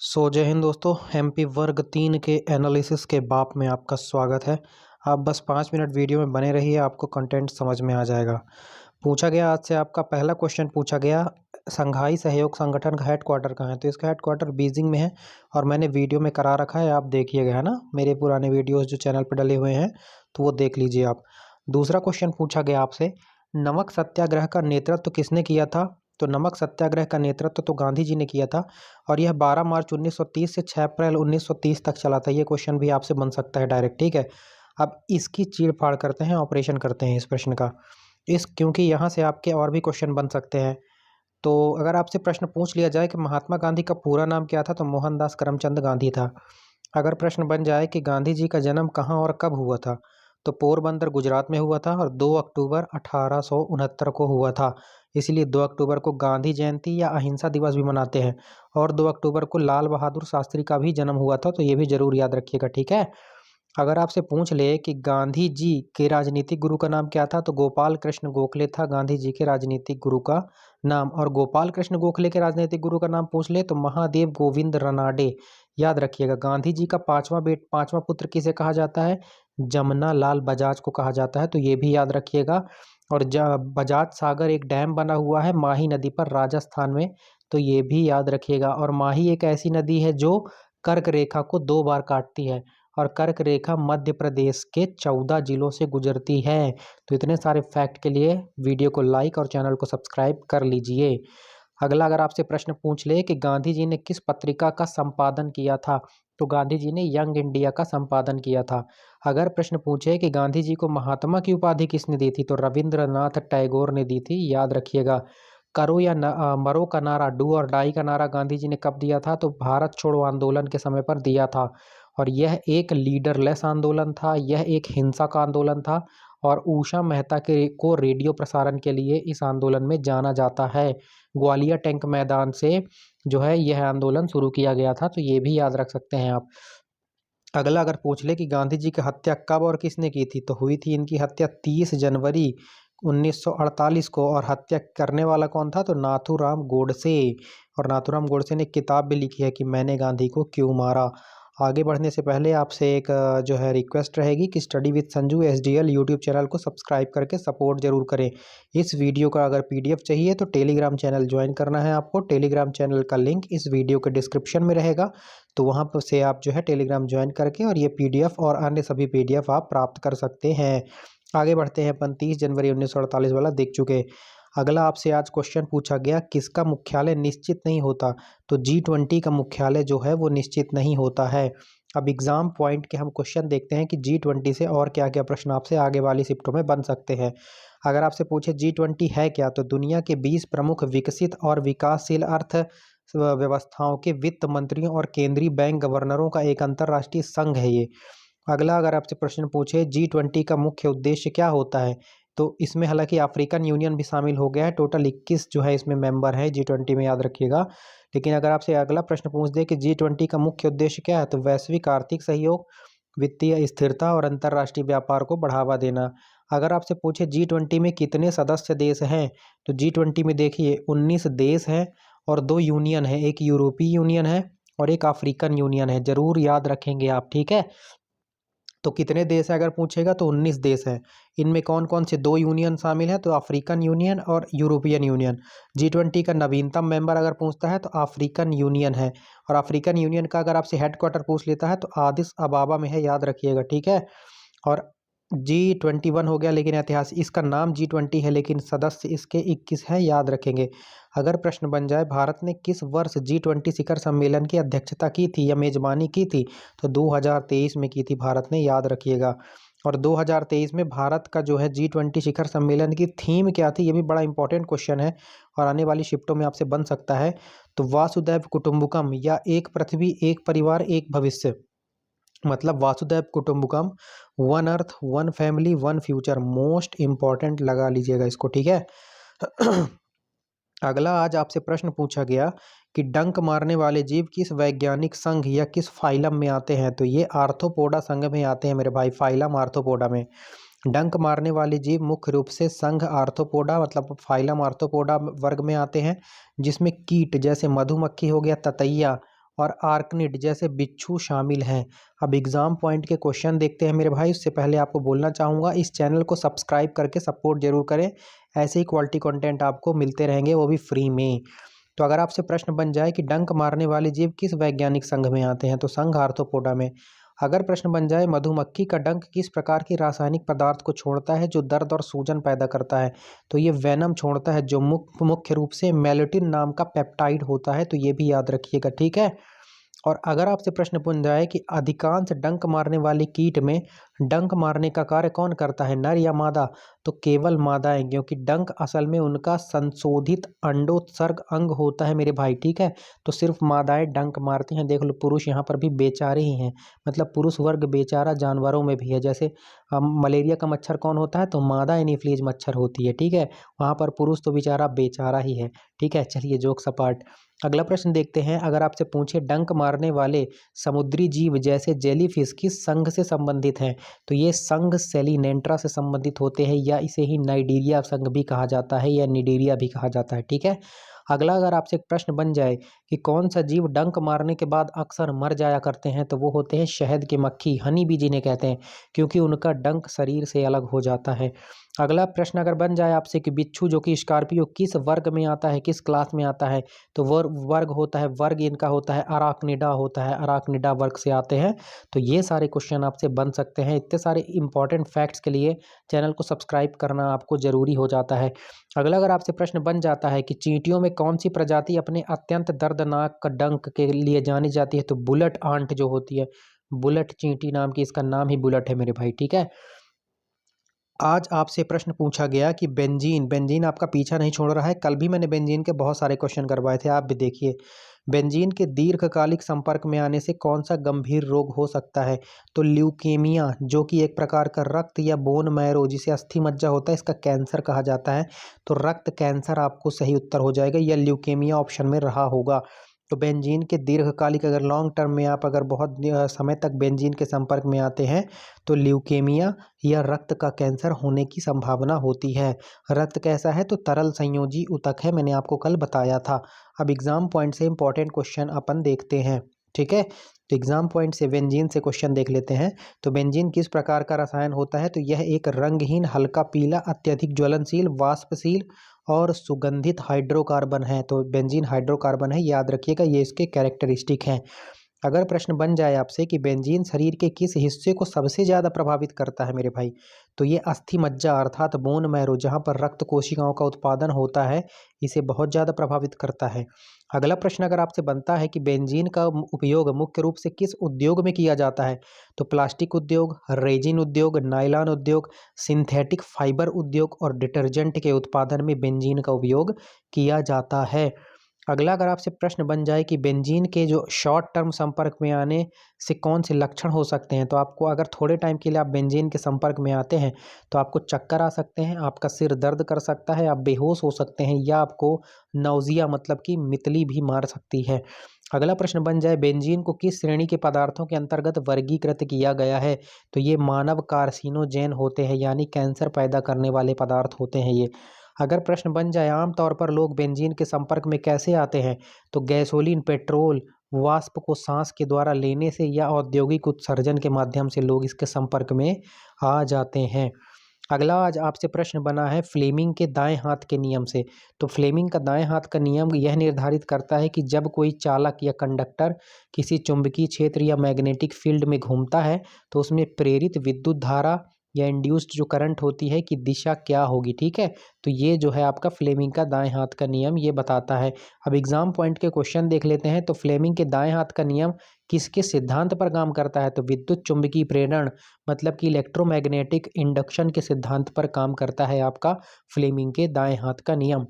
जय हिंद दोस्तों। एमपी वर्ग 3 के एनालिसिस के बाप में आपका स्वागत है। आप बस 5 मिनट वीडियो में बने रहिए, आपको कंटेंट समझ में आ जाएगा। पूछा गया, आज से आपका पहला क्वेश्चन पूछा गया, संघाई सहयोग संगठन का हेडक्वार्टर कहाँ है? तो इसका हेडक्वार्टर बीजिंग में है और मैंने वीडियो में करा रखा है, आप देखिएगा, है ना। मेरे पुराने वीडियोस जो चैनल पर डले हुए हैं तो वो देख लीजिए आप। दूसरा क्वेश्चन पूछा गया आपसे, नमक सत्याग्रह का नेतृत्व किसने किया था? तो नमक सत्याग्रह का नेतृत्व तो गांधी जी ने किया था और यह 12 मार्च 1930 से 6 अप्रैल 1930 तक चला था। ये क्वेश्चन भी आपसे बन सकता है डायरेक्ट, ठीक है। अब इसकी चीड़ फाड़ करते हैं, ऑपरेशन करते हैं इस प्रश्न का, क्योंकि यहाँ से आपके और भी क्वेश्चन बन सकते हैं। तो अगर आपसे प्रश्न पूछ लिया जाए कि महात्मा गांधी का पूरा नाम क्या था, तो मोहनदास करमचंद गांधी था। अगर प्रश्न बन जाए कि गांधी जी का जन्म कहाँ और कब हुआ था, तो पोरबंदर गुजरात में हुआ था और 2 अक्टूबर 1869 को हुआ था। इसलिए 2 अक्टूबर को गांधी जयंती या अहिंसा दिवस भी मनाते हैं और 2 अक्टूबर को लाल बहादुर शास्त्री का भी जन्म हुआ था, तो ये भी जरूर याद रखिएगा, ठीक है। अगर आपसे पूछ ले कि गांधी जी के राजनीतिक गुरु का नाम क्या था, तो गोपाल कृष्ण गोखले था गांधी जी के राजनीतिक गुरु का नाम। और गोपाल कृष्ण गोखले के राजनीतिक गुरु का नाम पूछ ले तो महादेव गोविंद रनाडे। याद रखिएगा, गांधी जी का पांचवा पुत्र किसे कहा जाता है? जमना लाल बजाज को कहा जाता है, तो ये भी याद रखिएगा। और बजाज सागर एक डैम बना हुआ है माही नदी पर राजस्थान में, तो ये भी याद रखिएगा। और माही एक ऐसी नदी है जो कर्क रेखा को 2 बार काटती है और कर्क रेखा मध्य प्रदेश के 14 जिलों से गुजरती है। तो इतने सारे फैक्ट के लिए वीडियो को लाइक और चैनल को सब्सक्राइब कर लीजिए। अगला, अगर आपसे प्रश्न पूछ ले कि गांधी जी ने किस पत्रिका का संपादन किया था, तो गांधी जी ने यंग इंडिया का संपादन किया था। अगर प्रश्न पूछे कि गांधी जी को महात्मा की उपाधि किसने दी थी, तो रविंद्रनाथ टैगोर ने दी थी, याद रखिएगा। करो या मरो का नारा, डू और डाई का नारा गांधी जी ने कब दिया था? तो भारत छोड़ो आंदोलन के समय पर दिया था। और यह एक लीडरलेस आंदोलन था, यह एक हिंसा का आंदोलन था और उषा मेहता के को रेडियो प्रसारण के लिए इस आंदोलन में जाना जाता है। ग्वालियर टैंक मैदान से जो है यह आंदोलन शुरू किया गया था, तो ये भी याद रख सकते हैं आप। अगला, अगर पूछ ले कि गांधी जी की हत्या कब और किसने की थी, तो हुई थी इनकी हत्या 30 जनवरी 1948 को। और हत्या करने वाला कौन था? तो नाथूराम गोडसे। और नाथूराम गोडसे ने एक किताब भी लिखी है कि मैंने गांधी को क्यों मारा। आगे बढ़ने से पहले आपसे एक जो है रिक्वेस्ट रहेगी कि study with Sanju SDL YouTube channel को सब्सक्राइब करके सपोर्ट जरूर करें। इस वीडियो का अगर PDF चाहिए तो टेलीग्राम चैनल ज्वाइन करना है आपको। टेलीग्राम चैनल का लिंक इस वीडियो के डिस्क्रिप्शन में रहेगा, तो वहाँ पर से आप जो है टेलीग्राम ज्वाइन करके और ये PDF और अन्य सभी PDF आप प्राप्त कर सकते हैं। आगे बढ़ते हैं, 30 जनवरी 1948 वाला देख चुके। अगला आपसे आज क्वेश्चन पूछा गया, किसका मुख्यालय निश्चित नहीं होता? तो G20 का मुख्यालय जो है वो निश्चित नहीं होता है। अब एग्जाम पॉइंट के हम क्वेश्चन देखते हैं कि G20 से और क्या क्या प्रश्न आपसे आगे वाली शिफ्टों में बन सकते हैं। अगर आपसे पूछे G20 है क्या, तो दुनिया के 20 प्रमुख विकसित और विकासशील अर्थ व्यवस्थाओं के वित्त मंत्रियों और केंद्रीय बैंक गवर्नरों का एक अंतर्राष्ट्रीय संघ है ये। अगला, अगर आपसे प्रश्न पूछे G20 का मुख्य उद्देश्य क्या होता है, तो इसमें हालांकि अफ्रीकन यूनियन भी शामिल हो गया है। टोटल 21 जो है इसमें मेंबर है G20 में, याद रखिएगा। लेकिन अगर आपसे अगला प्रश्न पूछ दे कि G20 का मुख्य उद्देश्य क्या है, तो वैश्विक आर्थिक सहयोग, वित्तीय स्थिरता और अंतर्राष्ट्रीय व्यापार को बढ़ावा देना। अगर आपसे पूछे G20 में कितने सदस्य देश हैं, तो G20 में देखिए 19 देश हैं और 2 यूनियन है, एक यूरोपीय यूनियन है और एक अफ्रीकन यूनियन है। जरूर याद रखेंगे आप, ठीक है। तो कितने देश है अगर पूछेगा तो 19 देश हैं। इनमें कौन कौन से 2 यूनियन शामिल हैं, तो अफ्रीकन यूनियन और यूरोपियन यूनियन। G20 का नवीनतम मेंबर अगर पूछता है तो अफ्रीकन यूनियन है। और अफ्रीकन यूनियन का अगर आपसे हेडक्वार्टर पूछ लेता है तो आदिस अबाबा में है, याद रखिएगा, ठीक है। और G21 हो गया, लेकिन ऐतिहासिक इसका नाम G20 है लेकिन सदस्य इसके 21 हैं, याद रखेंगे। अगर प्रश्न बन जाए भारत ने किस वर्ष G20 शिखर सम्मेलन की अध्यक्षता की थी या मेजबानी की थी, तो 2023 में की थी भारत ने, याद रखिएगा। और 2023 में भारत का जो है G20 शिखर सम्मेलन की थीम क्या थी, ये भी बड़ा इंपॉर्टेंट क्वेश्चन है और आने वाली शिफ्टों में आपसे बन सकता है। तो वासुदैव कुटुंबकम या एक पृथ्वी एक परिवार एक भविष्य, मतलब वासुदेव कुटुंबकम, one earth one family one future. Most important लगा लीजिएगा इसको, ठीक है। अगला, आज आपसे प्रश्न पूछा गया कि डंक मारने वाले जीव किस वैज्ञानिक संघ या किस फाइलम में आते हैं, तो ये आर्थ्रोपोडा संघ में आते हैं मेरे भाई, फाइलम आर्थ्रोपोडा में। डंक मारने वाले जीव मुख्य रूप से संघ आर्थ्रोपोडा मतलब फाइलम आर्थ्रोपोडा वर्ग में आते हैं, जिसमें कीट जैसे मधुमक्खी हो गया, ततैया और आर्कनिड जैसे बिच्छू शामिल हैं। अब एग्ज़ाम पॉइंट के क्वेश्चन देखते हैं मेरे भाई। उससे पहले आपको बोलना चाहूँगा, इस चैनल को सब्सक्राइब करके सपोर्ट जरूर करें। ऐसे ही क्वालिटी कंटेंट आपको मिलते रहेंगे, वो भी फ्री में। तो अगर आपसे प्रश्न बन जाए कि डंक मारने वाले जीव किस वैज्ञानिक संघ में आते हैं, तो संघ आर्थ्रोपोडा में। अगर प्रश्न बन जाए मधुमक्खी का डंक किस प्रकार की रासायनिक पदार्थ को छोड़ता है जो दर्द और सूजन पैदा करता है, तो ये वेनम छोड़ता है जो मुख्य रूप से मेलेटिन नाम का पेप्टाइड होता है। तो ये भी याद रखिएगा, ठीक है। और अगर आपसे प्रश्न पूछ जाए कि अधिकांश डंक मारने वाले कीट में डंक मारने का कार्य कौन करता है, नर या मादा, तो केवल मादाएं, क्योंकि डंक असल में उनका संशोधित अंडोत्सर्ग अंग होता है मेरे भाई, ठीक है। तो सिर्फ मादाएं डंक मारती हैं। देख लो, पुरुष यहाँ पर भी बेचारे ही हैं, मतलब पुरुष वर्ग बेचारा जानवरों में भी है। जैसे मलेरिया का मच्छर कौन होता है, तो मादा एनीफ्लीज मच्छर होती है, ठीक है। वहाँ पर पुरुष तो बेचारा बेचारा ही है, ठीक है। चलिए, जोक्स अपार्ट, अगला प्रश्न देखते हैं। अगर आपसे पूछे डंक मारने वाले समुद्री जीव जैसे जेलीफिश किस संघ से संबंधित हैं, तो ये संघ सेलिनेंट्रा से संबंधित होते हैं, या इसे ही नाइडीरिया संघ भी कहा जाता है या निडीरिया भी कहा जाता है, ठीक है। अगला अगर आपसे एक प्रश्न बन जाए कि कौन सा जीव डंक मारने के बाद अक्सर मर जाया करते हैं, तो वो होते हैं शहद की मक्खी, हनी बी जिन्हें कहते हैं, क्योंकि उनका डंक शरीर से अलग हो जाता है। अगला प्रश्न अगर बन जाए आपसे कि बिच्छू जो कि स्कॉर्पियो किस वर्ग में आता है, किस क्लास में आता है, तो वर्ग होता है, वर्ग इनका होता है अराक्निडा होता है, अराक्निडा वर्ग से आते हैं। तो ये सारे क्वेश्चन आपसे बन सकते हैं। इतने सारे इंपॉर्टेंट फैक्ट्स के लिए चैनल को सब्सक्राइब करना आपको ज़रूरी हो जाता है। अगला अगर आपसे प्रश्न बन जाता है कि चींटियों में कौन सी प्रजाति अपने अत्यंत दर्दनाक डंक के लिए जानी जाती है, तो बुलेट आंट जो होती है, बुलेट चींटी नाम की, इसका नाम ही बुलेट है मेरे भाई, ठीक है। आज आपसे प्रश्न पूछा गया कि बेंजीन बेंजीन आपका पीछा नहीं छोड़ रहा है। कल भी मैंने बेंजीन के बहुत सारे क्वेश्चन करवाए थे, आप भी देखिए। बेंजीन के दीर्घकालिक संपर्क में आने से कौन सा गंभीर रोग हो सकता है, तो ल्यूकेमिया, जो कि एक प्रकार का रक्त या बोन मैरो जिसे अस्थि मज्जा होता है, इसका कैंसर कहा जाता है। तो रक्त कैंसर आपको सही उत्तर हो जाएगा, या ल्यूकेमिया ऑप्शन में रहा होगा। तो बेंजीन के दीर्घकालिक, अगर लॉन्ग टर्म में आप अगर बहुत समय तक बेंजीन के संपर्क में आते हैं, तो ल्यूकेमिया या रक्त का कैंसर होने की संभावना होती है। रक्त कैसा है, तो तरल संयोजी ऊतक है, मैंने आपको कल बताया था। अब एग्जाम पॉइंट से इंपॉर्टेंट क्वेश्चन अपन देखते हैं, ठीक है। तो एग्जाम पॉइंट से बेंजीन से क्वेश्चन देख लेते हैं। तो बेंजीन किस प्रकार का रसायन होता है, तो यह एक रंगहीन, हल्का पीला, अत्यधिक ज्वलनशील, वाष्पशील और सुगंधित हाइड्रोकार्बन है। तो बेंजीन हाइड्रोकार्बन है, याद रखिएगा, ये इसके कैरेक्टरिस्टिक हैं। अगर प्रश्न बन जाए आपसे कि बेंजीन शरीर के किस हिस्से को सबसे ज़्यादा प्रभावित करता है मेरे भाई, तो ये अस्थि मज्जा अर्थात बोन मैरो, जहाँ पर रक्त कोशिकाओं का उत्पादन होता है, इसे बहुत ज़्यादा प्रभावित करता है। अगला प्रश्न अगर आपसे बनता है कि बेंजीन का उपयोग मुख्य रूप से किस उद्योग में किया जाता है, तो प्लास्टिक उद्योग, रेजिन उद्योग, नायलॉन उद्योग, सिंथेटिक फाइबर उद्योग और डिटर्जेंट के उत्पादन में बेंजीन का उपयोग किया जाता है। अगला अगर आपसे प्रश्न बन जाए कि बेंजीन के जो शॉर्ट टर्म संपर्क में आने से कौन से लक्षण हो सकते हैं, तो आपको अगर थोड़े टाइम के लिए आप बेंजीन के संपर्क में आते हैं, तो आपको चक्कर आ सकते हैं, आपका सिर दर्द कर सकता है, आप बेहोश हो सकते हैं, या आपको नाउजिया मतलब कि मितली भी मार सकती है। अगला प्रश्न बन जाए बेंजीन को किस श्रेणी के पदार्थों के अंतर्गत वर्गीकृत किया गया है, तो ये मानव कार्सिनोजेन होते हैं, यानी कैंसर पैदा करने वाले पदार्थ होते हैं ये। अगर प्रश्न बन जाए आमतौर पर लोग बेंजीन के संपर्क में कैसे आते हैं, तो गैसोलीन, पेट्रोल वाष्प को सांस के द्वारा लेने से या औद्योगिक उत्सर्जन के माध्यम से लोग इसके संपर्क में आ जाते हैं। अगला आज आपसे प्रश्न बना है फ्लेमिंग के दाएं हाथ के नियम से। तो फ्लेमिंग का दाएं हाथ का नियम यह निर्धारित करता है कि जब कोई चालक या कंडक्टर किसी चुंबकीय क्षेत्र या मैग्नेटिक फील्ड में घूमता है, तो उसमें प्रेरित विद्युत धारा या इंड्यूस्ड जो करंट होती है कि दिशा क्या होगी, ठीक है। तो ये जो है आपका फ्लेमिंग का दाएं हाथ का नियम ये बताता है। अब एग्जाम पॉइंट के क्वेश्चन देख लेते हैं। तो फ्लेमिंग के दाएं हाथ का नियम किसके सिद्धांत पर काम करता है, तो विद्युत चुंबकीय प्रेरण मतलब कि इलेक्ट्रोमैग्नेटिक इंडक्शन के सिद्धांत पर काम करता है आपका फ्लेमिंग के दाएं हाथ का नियम।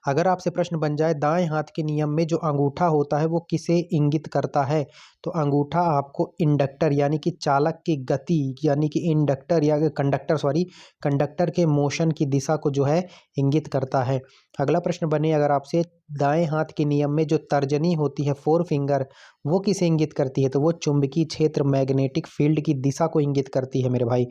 अगर आपसे प्रश्न बन जाए दाएं हाथ के नियम में जो अंगूठा होता है वो किसे इंगित करता है, तो अंगूठा आपको इंडक्टर यानी कि चालक की गति यानी कि इंडक्टर या कंडक्टर के मोशन की दिशा को जो है इंगित करता है। अगला प्रश्न बने अगर आपसे दाएं हाथ के नियम में जो तर्जनी होती है, फोर फिंगर, वो किसे इंगित करती है, तो वो चुंबकीय क्षेत्र मैग्नेटिक फील्ड की दिशा को इंगित करती है मेरे भाई।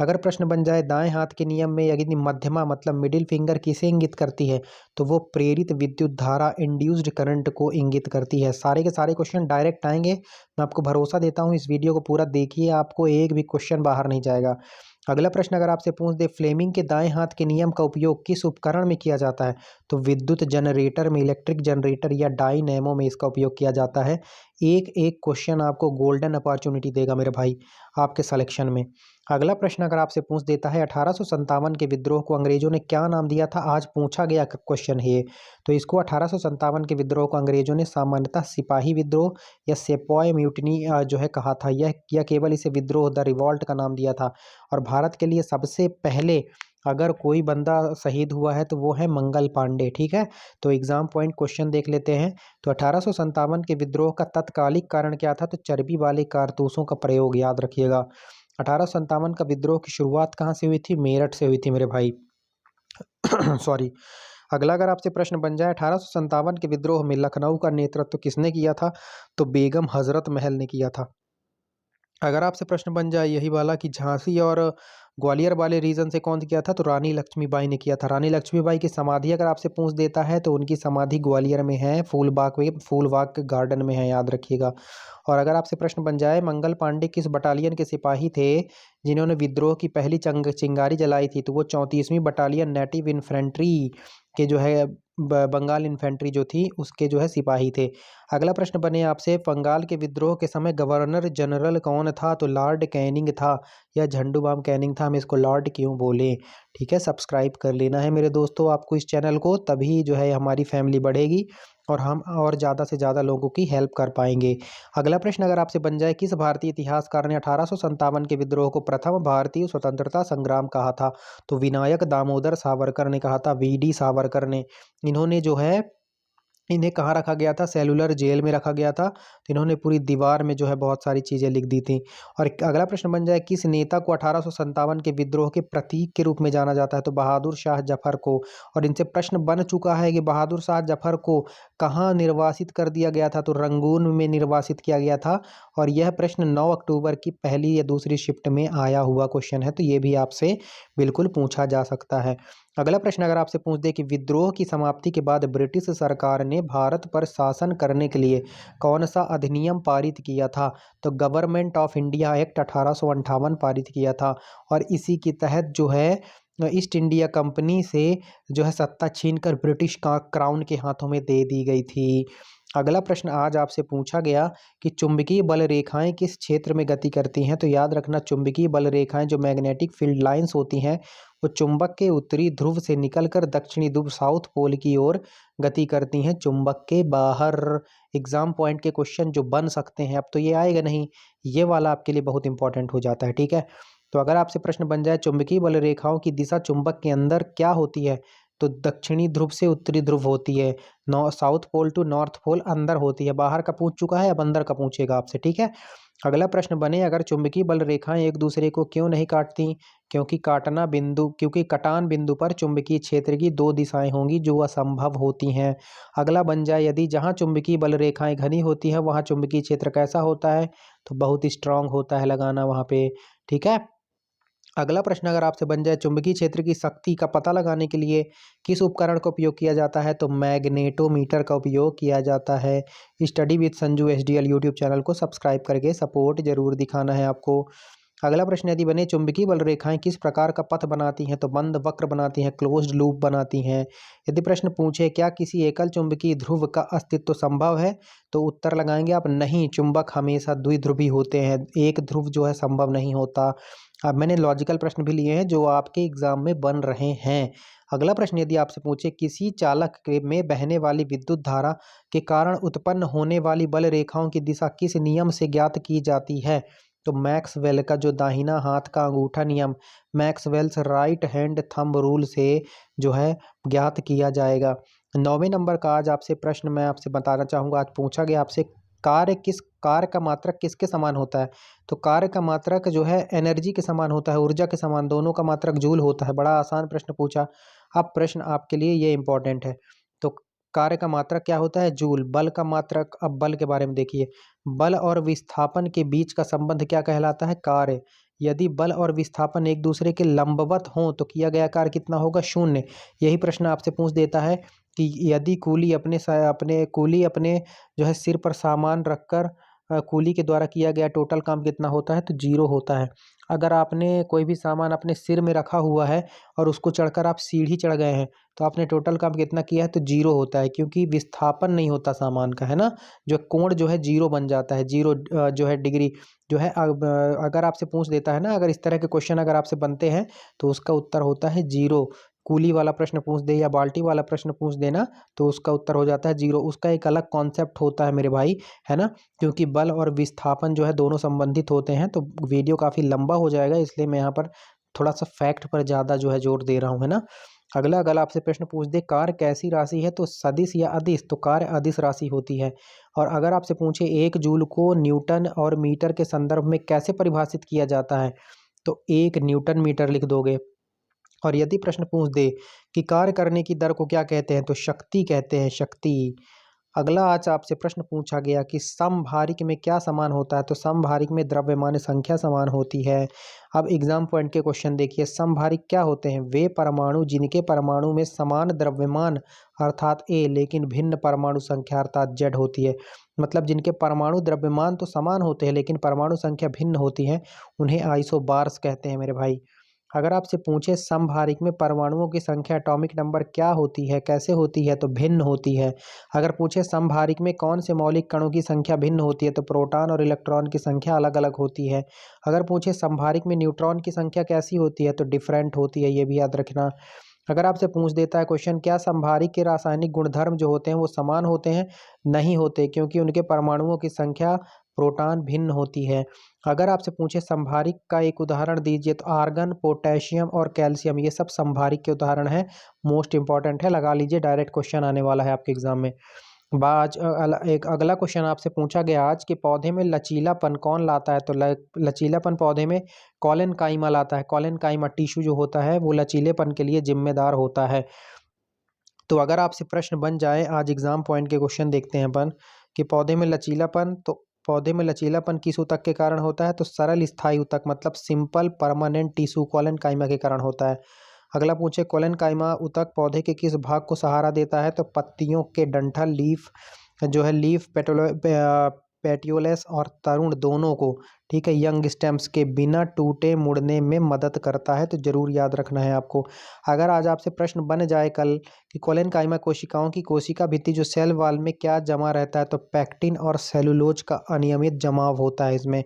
अगर प्रश्न बन जाए दाएं हाथ के नियम में यदि मध्यमा मतलब मिडिल फिंगर किसे इंगित करती है, तो वो प्रेरित विद्युत धारा इंड्यूस्ड करंट को इंगित करती है। सारे के सारे क्वेश्चन डायरेक्ट आएंगे, मैं आपको भरोसा देता हूँ। इस वीडियो को पूरा देखिए, आपको एक भी क्वेश्चन बाहर नहीं जाएगा। अगला प्रश्न अगर आपसे पूछ दे फ्लेमिंग के दाएं हाथ के नियम का उपयोग किस उपकरण में किया जाता है, तो विद्युत जनरेटर में, इलेक्ट्रिक जनरेटर या डायनेमो में इसका उपयोग किया जाता है। एक एक क्वेश्चन आपको गोल्डन अपॉर्चुनिटी देगा मेरे भाई आपके सिलेक्शन में। अगला प्रश्न अगर आपसे पूछ देता है 1857 के विद्रोह को अंग्रेजों ने क्या नाम दिया था, आज पूछा गया क्वेश्चन है ये। तो इसको 1857 के विद्रोह को अंग्रेजों ने सामान्यतः सिपाही विद्रोह या सेपॉय म्यूटिनी जो है कहा था, यह केवल इसे विद्रोह द रिवॉल्ट का नाम दिया था। और भारत के लिए सबसे पहले अगर कोई बंदा शहीद हुआ है तो वो है मंगल पांडे। ठीक है, तो एग्जाम पॉइंट क्वेश्चन देख लेते हैं। तो 1857 के विद्रोह का तत्कालिक कारण क्या था, तो चर्बी वाले कारतूसों का प्रयोग, याद रखिएगा। 1857 का विद्रोह की शुरुआत कहाँ से हुई थी, मेरठ से हुई थी मेरे भाई। सॉरी। अगला अगर आपसे प्रश्न बन जाए 1857 के विद्रोह में लखनऊ का नेतृत्व किसने किया था, तो बेगम हजरत महल ने किया था। अगर आपसे प्रश्न बन जाए यही वाला कि झांसी और ग्वालियर वाले रीजन से कौन किया था, तो रानी लक्ष्मीबाई ने किया था। रानी लक्ष्मीबाई की समाधि अगर आपसे पूछ देता है तो उनकी समाधि ग्वालियर में है, फूलबाग के गार्डन में है, याद रखिएगा। और अगर आपसे प्रश्न बन जाए मंगल पांडे किस बटालियन के सिपाही थे जिन्होंने विद्रोह की पहली चिंगारी जलाई थी, तो वो 34वीं बटालियन नेटिव इन्फेंट्री के जो है बंगाल इन्फेंट्री जो थी उसके जो है सिपाही थे। अगला प्रश्न बने आपसे बंगाल के विद्रोह के समय गवर्नर जनरल कौन था, तो लॉर्ड कैनिंग था या झंडू बाम कैनिंग था। हम इसको लॉर्ड क्यों बोले, ठीक है। सब्सक्राइब कर लेना है मेरे दोस्तों आपको इस चैनल को, तभी जो है हमारी फैमिली बढ़ेगी और हम और ज़्यादा से ज़्यादा लोगों की हेल्प कर पाएंगे। अगला प्रश्न अगर आपसे बन जाए किस भारतीय इतिहासकार ने 1857 के विद्रोह को प्रथम भारतीय स्वतंत्रता संग्राम कहा था, तो विनायक दामोदर सावरकर ने कहा था, वीडी सावरकर ने। इन्होंने जो है इन्हें कहाँ रखा गया था, सेलुलर जेल में रखा गया था। तो इन्होंने पूरी दीवार में जो है बहुत सारी चीज़ें लिख दी थी। और अगला प्रश्न बन जाए किस नेता को 1857 के विद्रोह के प्रतीक के रूप में जाना जाता है, तो बहादुर शाह जफर को। और इनसे प्रश्न बन चुका है कि बहादुर शाह जफर को कहाँ निर्वासित कर दिया गया था, तो रंगून में निर्वासित किया गया था। और यह प्रश्न 9 अक्टूबर की पहली या दूसरी शिफ्ट में आया हुआ क्वेश्चन है, तो ये भी आपसे बिल्कुल पूछा जा सकता है। अगला प्रश्न अगर आपसे पूछ दे कि विद्रोह की समाप्ति के बाद ब्रिटिश सरकार ने भारत पर शासन करने के लिए कौन सा अधिनियम पारित किया था, तो गवर्नमेंट ऑफ इंडिया एक्ट 1858 पारित किया था। और इसी के तहत जो है ईस्ट इंडिया कंपनी से जो है सत्ता छीनकर ब्रिटिश का क्राउन के हाथों में दे दी गई थी। अगला प्रश्न आज आपसे पूछा गया कि चुंबकीय बल रेखाएं किस क्षेत्र में गति करती हैं, तो याद रखना चुंबकीय बल रेखाएं जो मैग्नेटिक फील्ड लाइंस होती हैं वो चुंबक के उत्तरी ध्रुव से निकलकर दक्षिणी ध्रुव साउथ पोल की ओर गति करती हैं, चुंबक के बाहर। एग्जाम पॉइंट के क्वेश्चन जो बन सकते हैं, अब तो ये आएगा नहीं, ये वाला आपके लिए बहुत इंपॉर्टेंट हो जाता है, ठीक है। तो अगर आपसे प्रश्न बन जाए चुंबकीय बल रेखाओं की दिशा चुंबक के अंदर क्या होती है, तो दक्षिणी ध्रुव से उत्तरी ध्रुव होती है। South pole to north pole अंदर होती है। बाहर का पूछ चुका है, अब अंदर का पूछेगा आपसे, ठीक है। अगला प्रश्न बने अगर चुंबकीय बल रेखाएं एक दूसरे को क्यों नहीं काटती, क्योंकि कटान बिंदु पर चुंबकीय क्षेत्र की दो दिशाएं होंगी जो असंभव होती हैं। अगला बन जाए यदि जहां चुंबकीय बल रेखाएं घनी होती हैं वहां चुंबकीय क्षेत्र कैसा होता है, तो बहुत स्ट्रांग होता है लगाना वहां पे, ठीक है। अगला प्रश्न अगर आपसे बन जाए चुंबकीय क्षेत्र की शक्ति का पता लगाने के लिए किस उपकरण का उपयोग किया जाता है, तो मैग्नेटोमीटर का उपयोग किया जाता है। Study with Sanju SDL YouTube channel को सब्सक्राइब करके सपोर्ट जरूर दिखाना है आपको। अगला प्रश्न यदि बने चुंबकीय बल रेखाएं किस प्रकार का पथ बनाती हैं, तो बंद वक्र बनाती हैं, क्लोज्ड लूप बनाती हैं। यदि प्रश्न पूछे क्या किसी एकल चुंबकीय ध्रुव का अस्तित्व संभव है, तो उत्तर लगाएंगे आप नहीं, चुंबक हमेशा द्विध्रुवी होते हैं, एक ध्रुव जो है संभव नहीं होता। अब मैंने लॉजिकल प्रश्न भी लिए हैं जो आपके एग्जाम में बन रहे हैं। अगला प्रश्न यदि आपसे पूछे किसी चालक में बहने वाली विद्युत धारा के कारण उत्पन्न होने वाली बल रेखाओं की दिशा किस नियम से ज्ञात की जाती है, तो मैक्सवेल का जो दाहिना हाथ का अंगूठा नियम, Maxwell's right hand thumb rule से जो है ज्ञात किया जाएगा। 9वें नंबर का आज आपसे प्रश्न मैं आपसे बताना चाहूँगा, आज पूछा गया आपसे कार्य का मात्रक किसके समान होता है, तो कार्य का मात्रक जो है एनर्जी के समान होता है, ऊर्जा के समान, दोनों का मात्रक जूल होता है। बड़ा आसान प्रश्न पूछा। अब प्रश्न आपके लिए ये इंपॉर्टेंट है। तो कार्य का मात्रक क्या होता है, जूल। बल का मात्रक, अब बल के बारे में देखिए, बल और विस्थापन के बीच का संबंध क्या कहलाता है, कार्य। यदि बल और विस्थापन एक दूसरे के लंबवत हों तो किया गया कार्य कितना होगा? शून्य। यही प्रश्न आपसे पूछ देता है कि यदि कूली अपने जो है सिर पर सामान रखकर कूली के द्वारा किया गया टोटल काम कितना होता है? तो 0 होता है। अगर आपने कोई भी सामान अपने सिर में रखा हुआ है और उसको चढ़कर आप सीढ़ी चढ़ गए हैं तो आपने टोटल काम कितना किया है? तो 0 होता है, क्योंकि विस्थापन नहीं होता सामान का, है ना। जो कोण जो है 0 बन जाता है, 0 जो है डिग्री जो है। अब अगर आपसे पूछ देता है ना, अगर इस तरह के क्वेश्चन अगर आपसे बनते हैं तो उसका उत्तर होता है 0। कूली वाला प्रश्न पूछ दे या बाल्टी वाला प्रश्न पूछ देना तो उसका उत्तर हो जाता है 0। उसका एक अलग कॉन्सेप्ट होता है मेरे भाई, है ना, क्योंकि बल और विस्थापन जो है दोनों संबंधित होते हैं। तो वीडियो काफ़ी लंबा हो जाएगा, इसलिए मैं यहाँ पर थोड़ा सा फैक्ट पर ज़्यादा जो है जोर दे रहा हूँ, है ना। अगला आपसे प्रश्न पूछ दे कार्य कैसी राशि है? तो सदिश या अदिश? तो कार्य अदिश राशि होती है। और अगर आपसे पूछे 1 जूल को न्यूटन और मीटर के संदर्भ में कैसे परिभाषित किया जाता है? तो 1 न्यूटन मीटर लिख दोगे। और यदि प्रश्न पूछ दे कि कार्य करने की दर को क्या कहते हैं? तो शक्ति कहते हैं, शक्ति। अगला आज आपसे प्रश्न पूछा गया कि समभारिक में क्या समान होता है? तो समभारिक में द्रव्यमान संख्या समान होती है। अब एग्जाम पॉइंट के क्वेश्चन देखिए, समभारिक क्या होते हैं? वे परमाणु जिनके परमाणु में समान द्रव्यमान अर्थात ए लेकिन भिन्न परमाणु संख्या अर्थात जेड होती है। मतलब जिनके परमाणु द्रव्यमान तो समान होते हैं लेकिन परमाणु संख्या भिन्न होती है, उन्हें आइसोबार्स कहते हैं मेरे भाई। अगर आपसे पूछे समभारिक में परमाणुओं की संख्या एटॉमिक नंबर क्या होती है, कैसे होती है? तो भिन्न होती है। अगर पूछे समभारिक में कौन से मौलिक कणों की संख्या भिन्न होती है? तो प्रोटॉन और इलेक्ट्रॉन की संख्या अलग अलग होती है। अगर पूछे समभारिक में न्यूट्रॉन की संख्या कैसी होती है? तो डिफरेंट होती है, ये भी याद रखना। अगर आपसे पूछ देता है क्वेश्चन, क्या समभारिक के रासायनिक गुणधर्म जो होते हैं वो समान होते हैं? नहीं होते, क्योंकि उनके परमाणुओं की संख्या प्रोटॉन भिन्न होती है। अगर आपसे पूछे समभारिक का एक उदाहरण दीजिए, तो आर्गन, पोटेशियम और कैल्शियम ये सब समभारिक के उदाहरण हैं। मोस्ट इंपॉर्टेंट है, लगा लीजिए, डायरेक्ट क्वेश्चन आने वाला है आपके एग्जाम में। एक अगला क्वेश्चन आपसे पूछा गया आज कि पौधे में लचीलापन कौन लाता है? तो लचीलापन पौधे में कॉलन काइमा लाता है। कॉलन काइमा टिश्यू जो होता है वो लचीलेपन के लिए जिम्मेदार होता है। तो अगर आपसे प्रश्न बन जाए, आज एग्जाम पॉइंट के क्वेश्चन देखते हैं अपन कि पौधे में लचीलापन, तो पौधे में लचीलापन किस ऊतक के कारण होता है? तो सरल स्थायी ऊतक मतलब सिंपल परमानेंट टिश्यू कॉलन काइमा के कारण होता है। अगला पूछे कॉलन काइमा ऊतक पौधे के किस भाग को सहारा देता है? तो पत्तियों के डंठल, लीफ जो है, लीफ पेटियोलस और तरुण दोनों को, ठीक है, यंग स्टेम्स के बिना टूटे मुड़ने में मदद करता है। तो जरूर याद रखना है आपको। अगर आज आपसे प्रश्न बन जाए कल कि कोलेन काइमा कोशिकाओं की कोशिका भित्ति जो सेल वॉल में क्या जमा रहता है? तो पैक्टिन और सेलुलोज का अनियमित जमाव होता है इसमें।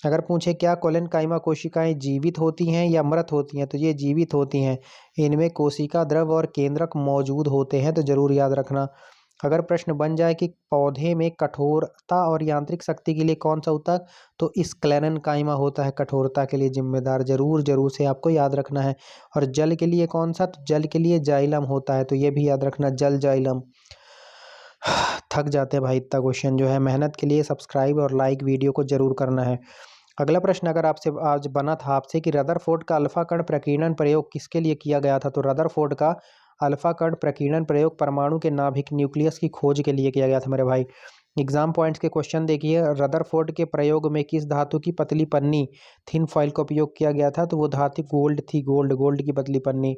अगर पूछे क्या कोलेन काइमा कोशिकाएं जीवित होती हैं या मृत होती हैं? तो ये जीवित होती हैं। इनमें कोशिका द्रव और केंद्रक मौजूद होते हैं, तो जरूर याद रखना। अगर प्रश्न बन जाए कि पौधे में कठोरता और यांत्रिक शक्ति के लिए कौन सा ऊतक? तो स्क्लेरन काइमा होता है कठोरता के लिए जिम्मेदार। जरूर जरूर से आपको याद रखना है। और जल के लिए कौन सा? तो जल के लिए जाइलम होता है, तो ये भी याद रखना, जल जाइलम। थक जाते हैं भाई, इतना क्वेश्चन जो है। मेहनत के लिए सब्सक्राइब और लाइक वीडियो को जरूर करना है। अगला प्रश्न अगर आपसे आज बना था आपसे कि रदरफोर्ड का अल्फा कण प्रकीर्णन प्रयोग किसके लिए किया गया था? तो रदरफोर्ड का अल्फा कण प्रकीर्णन प्रयोग परमाणु के नाभिक न्यूक्लियस की खोज के लिए किया गया था मेरे भाई। एग्जाम पॉइंट्स के क्वेश्चन देखिए, रदरफोर्ड के प्रयोग में किस धातु की पतली पन्नी थिन फॉइल का उपयोग किया गया था? तो वो धातु गोल्ड थी, गोल्ड की पतली पन्नी।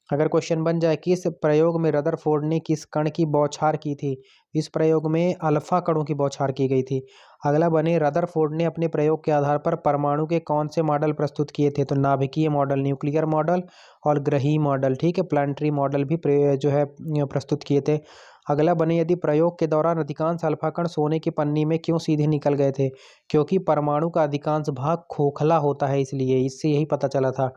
अगर क्वेश्चन बन जाए किस प्रयोग में रदरफोर्ड ने किस कण की बौछार की थी? इस प्रयोग में अल्फा कणों की बौछार की गई थी। अगला बने रदरफोर्ड ने अपने प्रयोग के आधार पर परमाणु के कौन से मॉडल प्रस्तुत किए थे? तो नाभिकीय मॉडल, न्यूक्लियर मॉडल और ग्रही मॉडल, ठीक है, प्लानिटरी मॉडल भी जो है प्रस्तुत किए थे। अगला बने यदि प्रयोग के दौरान अधिकांश अल्फा कण सोने की पन्नी में क्यों सीधे निकल गए थे? क्योंकि परमाणु का अधिकांश भाग खोखला होता है, इसलिए, इससे यही पता चला था।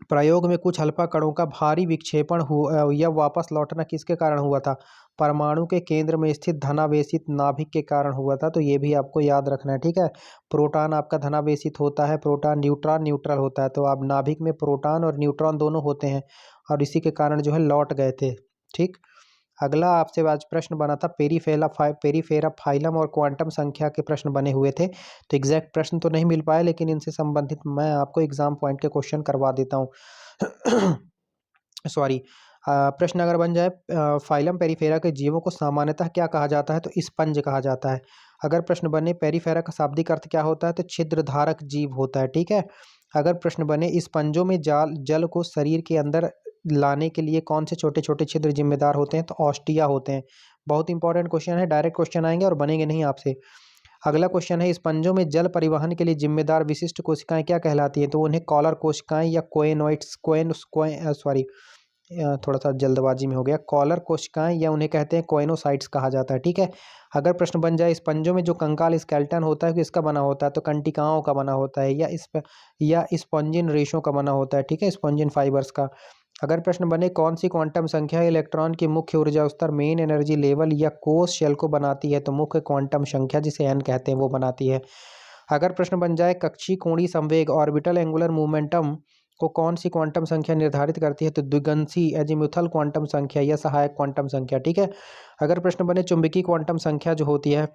प्रयोग में कुछ अल्फा कणों का भारी विक्षेपण हुआ या वापस लौटना किसके कारण हुआ था? परमाणु के केंद्र में स्थित धनावेशित नाभिक के कारण हुआ था, तो ये भी आपको याद रखना है, ठीक है। प्रोटॉन आपका धनावेशित होता है, प्रोटॉन, न्यूट्रॉन न्यूट्रल होता है, तो आप नाभिक में प्रोटॉन और न्यूट्रॉन दोनों होते हैं और इसी के कारण जो है लौट गए थे, ठीक। अगला आपसे आज प्रश्न बना था पेरीफेरा फाइलम और क्वांटम संख्या के प्रश्न बने हुए थे। तो एग्जैक्ट प्रश्न तो नहीं मिल पाए, लेकिन इनसे संबंधित मैं आपको एग्जाम पॉइंट के क्वेश्चन करवा देता हूँ। सॉरी। प्रश्न अगर बन जाए फाइलम पेरिफेरा के जीवों को सामान्यतः क्या कहा जाता है, तो स्पंज कहा जाता है। अगर प्रश्न बने पेरिफेरा का शाब्दिक अर्थ क्या होता है, तो छिद्रधारक जीव होता है, ठीक है। अगर प्रश्न बने स्पंजों में जल को शरीर के अंदर लाने के लिए कौन से छोटे छोटे छिद्र जिम्मेदार होते हैं, तो ऑस्टिया होते हैं। बहुत इंपॉर्टेंट क्वेश्चन है, डायरेक्ट क्वेश्चन आएंगे और बनेंगे नहीं आपसे। अगला क्वेश्चन है स्पंजों में जल परिवहन के लिए जिम्मेदार विशिष्ट कोशिकाएं क्या कहलाती हैं, तो उन्हें कॉलर कोशिकाएं या कोएनोइड्स सॉरी थोड़ा सा जल्दबाजी में हो गया, कॉलर कोशिकाएं या उन्हें कहते हैं कोएनोसाइट्स कहा जाता है, ठीक है। अगर प्रश्न बन जाए स्पंजों में जो कंकाल स्केलेटन होता है किसका बना होता है, तो कंटिकाओं का बना होता है या स्पॉन्जिन रेशों का बना होता है, ठीक है, स्पॉन्जिन फाइबर्स का। अगर प्रश्न बने कौन सी क्वांटम संख्या इलेक्ट्रॉन की मुख्य ऊर्जा स्तर मेन एनर्जी लेवल या कोष शेल को बनाती है, तो मुख्य क्वांटम संख्या जिसे एन कहते हैं वो बनाती है। अगर प्रश्न बन जाए कक्षीय कोणीय संवेग ऑर्बिटल एंगुलर मोमेंटम को कौन सी क्वांटम संख्या निर्धारित करती है, तो द्विगंशी एजीमुथल क्वांटम संख्या या सहायक क्वांटम संख्या, ठीक है। अगर प्रश्न बने चुंबकीय क्वांटम संख्या जो होती है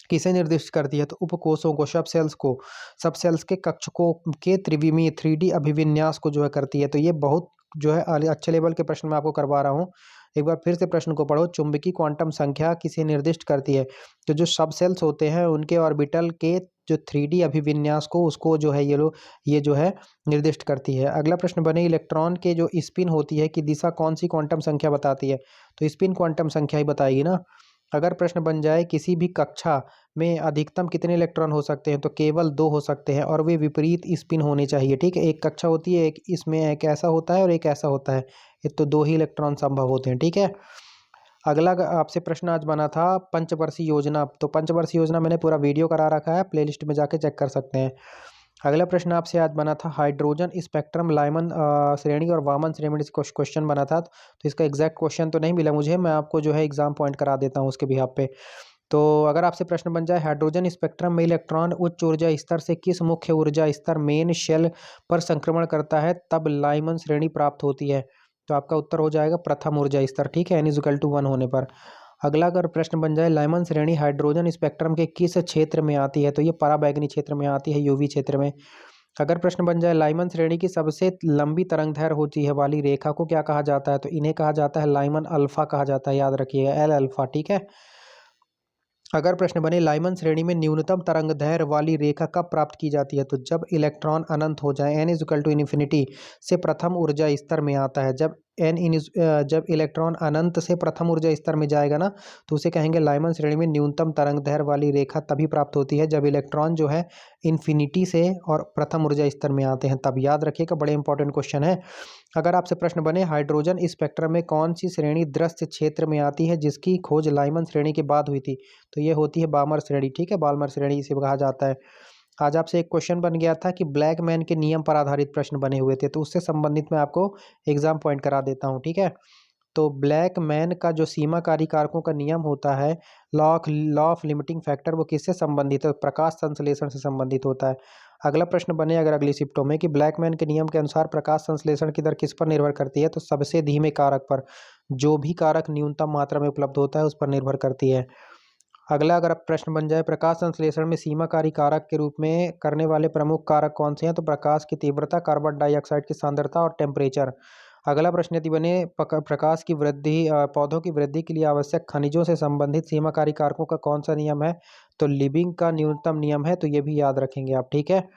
किसे निर्दिष्ट करती है, तो उपकोषों को, सब सेल्स के कक्षकों के त्रिविमीय 3D अभिविन्यास को जो है करती है। तो ये बहुत जो है अच्छे लेवल के प्रश्न मैं आपको करवा रहा हूँ। एक बार फिर से प्रश्न को पढ़ो, चुंबकीय क्वांटम संख्या किसे निर्दिष्ट करती है, तो जो सब सेल्स होते हैं उनके ऑर्बिटल के जो 3D अभिविन्यास को उसको जो है ये जो है निर्दिष्ट करती है। अगला प्रश्न बने इलेक्ट्रॉन के जो स्पिन होती है कि दिशा कौन सी क्वांटम संख्या बताती है, तो स्पिन क्वांटम संख्या ही बताएगी ना। अगर प्रश्न बन जाए किसी भी कक्षा में अधिकतम कितने इलेक्ट्रॉन हो सकते हैं, तो केवल 2 हो सकते हैं और वे विपरीत स्पिन होने चाहिए, ठीक है। एक कक्षा होती है, एक इसमें एक ऐसा होता है और एक ऐसा होता है, ये तो 2 ही इलेक्ट्रॉन संभव होते हैं, ठीक है। अगला आपसे प्रश्न आज बना था पंचवर्षीय योजना, तो पंचवर्षीय योजना मैंने पूरा वीडियो करा रखा है, प्लेलिस्ट में जाके चेक कर सकते हैं। अगला प्रश्न आपसे आज बना था हाइड्रोजन स्पेक्ट्रम लाइमन श्रेणी और वामन श्रेणी से क्वेश्चन बना था, तो इसका एग्जैक्ट क्वेश्चन तो नहीं मिला मुझे, मैं आपको जो है एग्जाम पॉइंट करा देता हूँ उसके बिहाफ पे। तो अगर आपसे प्रश्न बन जाए हाइड्रोजन स्पेक्ट्रम में इलेक्ट्रॉन उच्च ऊर्जा स्तर से किस मुख्य ऊर्जा स्तर मेन शेल पर संक्रमण करता है तब लाइमन श्रेणी प्राप्त होती है, तो आपका उत्तर हो जाएगा प्रथम ऊर्जा स्तर, ठीक है, n=1 होने पर। अगला अगर प्रश्न बन जाए लाइमन श्रेणी हाइड्रोजन स्पेक्ट्रम के किस क्षेत्र में आती है, तो ये पराबैंगनी क्षेत्र में आती है, यूवी क्षेत्र में। अगर प्रश्न बन जाए लाइमन श्रेणी की सबसे लंबी तरंगदैर्घ्य होती है वाली रेखा को क्या कहा जाता है, तो इन्हें कहा जाता है लाइमन अल्फा कहा जाता है, याद रखिएगा एल अल्फा, ठीक है। अगर प्रश्न बने लाइमन श्रेणी में न्यूनतम तरंगदैर्घ्य वाली रेखा कब प्राप्त की जाती है, तो जब इलेक्ट्रॉन अनंत हो जाए, n=इन्फिनिटी से प्रथम ऊर्जा स्तर में आता है। जब इलेक्ट्रॉन अनंत से प्रथम ऊर्जा स्तर में जाएगा ना, तो उसे कहेंगे लाइमन श्रेणी में न्यूनतम तरंगदैर्घ्य वाली रेखा तभी प्राप्त होती है जब इलेक्ट्रॉन जो है इन्फिनिटी से और प्रथम ऊर्जा स्तर में आते हैं, तब। याद रखिएगा, बड़े इंपॉर्टेंट क्वेश्चन है। अगर आपसे प्रश्न बने हाइड्रोजन स्पेक्ट्रम में कौन सी श्रेणी दृश्य क्षेत्र में आती है जिसकी खोज लाइमन श्रेणी के बाद हुई थी, तो ये होती है बाल्मर श्रेणी, ठीक है, बाल्मर श्रेणी इसे कहा जाता है। आज आपसे एक क्वेश्चन बन गया था कि ब्लैक मैन के नियम पर आधारित प्रश्न बने हुए थे, तो उससे संबंधित मैं आपको एग्जाम पॉइंट करा देता हूँ, ठीक है। तो ब्लैक मैन का जो सीमाकारी कारकों का नियम होता है, लॉ ऑफ लिमिटिंग फैक्टर, वो किससे संबंधित है, प्रकाश संश्लेषण से संबंधित होता है। अगला प्रश्न बने अगर अगली शिफ्टों में कि ब्लैक मैन के नियम के अनुसार प्रकाश संश्लेषण की दर किस पर निर्भर करती है, तो सबसे धीमे कारक पर, जो भी कारक न्यूनतम मात्रा में उपलब्ध होता है उस पर निर्भर करती है। अगला अगर प्रश्न बन जाए प्रकाश संश्लेषण में सीमाकारी कारक के रूप में करने वाले प्रमुख कारक कौन से हैं, तो प्रकाश की तीव्रता, कार्बन डाइऑक्साइड की सांद्रता और टेम्परेचर। अगला प्रश्न यदि बने प्रकाश की वृद्धि, पौधों की वृद्धि के लिए आवश्यक खनिजों से संबंधित सीमाकारी कारकों का कौन सा नियम है, तो लिबिंग का न्यूनतम नियम है, तो ये भी याद रखेंगे आप, ठीक है।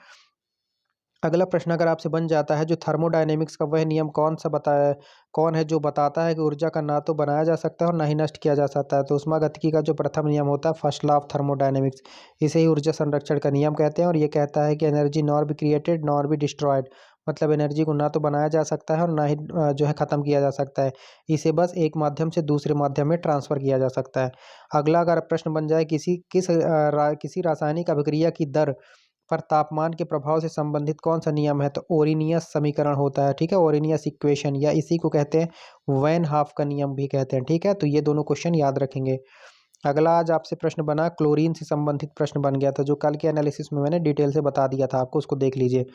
अगला प्रश्न अगर आपसे बन जाता है जो थर्मोडायनेमिक्स का वह नियम कौन है जो बताता है कि ऊर्जा का ना तो बनाया जा सकता है और ना ही नष्ट किया जा सकता है, तो ऊष्मागतिकी का जो प्रथम नियम होता है, फर्स्ट लॉ ऑफ थर्मोडायनेमिक्स, इसे ही ऊर्जा संरक्षण का नियम कहते हैं। और ये कहता है कि energy nor be created nor be destroyed, मतलब एनर्जी को ना तो बनाया जा सकता है और ना ही जो है ख़त्म किया जा सकता है, इसे बस एक माध्यम से दूसरे माध्यम में ट्रांसफ़र किया जा सकता है। अगला अगर प्रश्न बन जाए किसी रासायनिक अभिक्रिया की दर पर तापमान के प्रभाव से संबंधित कौन सा नियम है, तो ओरिनियस समीकरण होता है, ठीक है, ओरिनियस इक्वेशन, या इसी को कहते हैं वैन हाफ का नियम भी कहते हैं, ठीक है। तो ये दोनों क्वेश्चन याद रखेंगे। अगला आज आपसे प्रश्न बना क्लोरीन से संबंधित प्रश्न बन गया था, जो कल के एनालिसिस में मैंने डिटेल से बता दिया था आपको, उसको देख लीजिए।